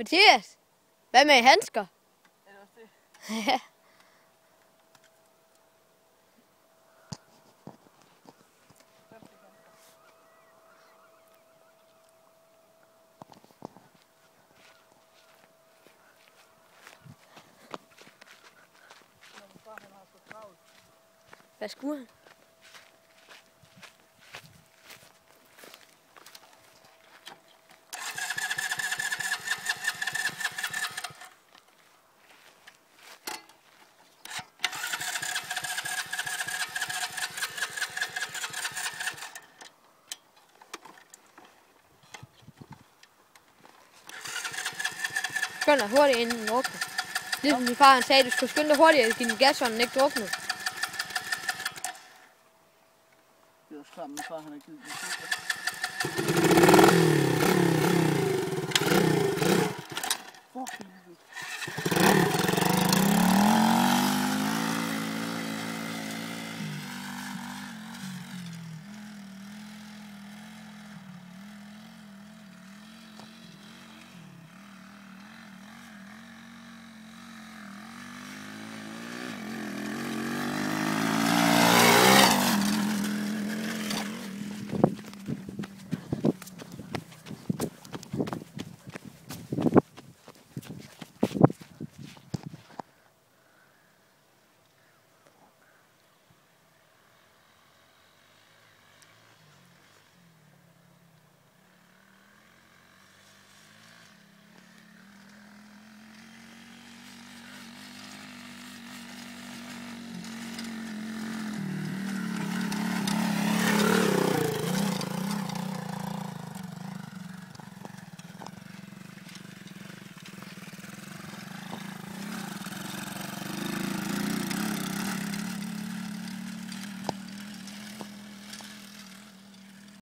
Mathias, hvad med handsker? Er det også det? Ja. Hvad skulle han? Skynd dig hurtigt inden den drukner. Ligesom min far han sagde, du skulle skynde dig hurtigt, at din gas, så den ikke drukner. Det er også klart, min far han har givet den tid. Fuck,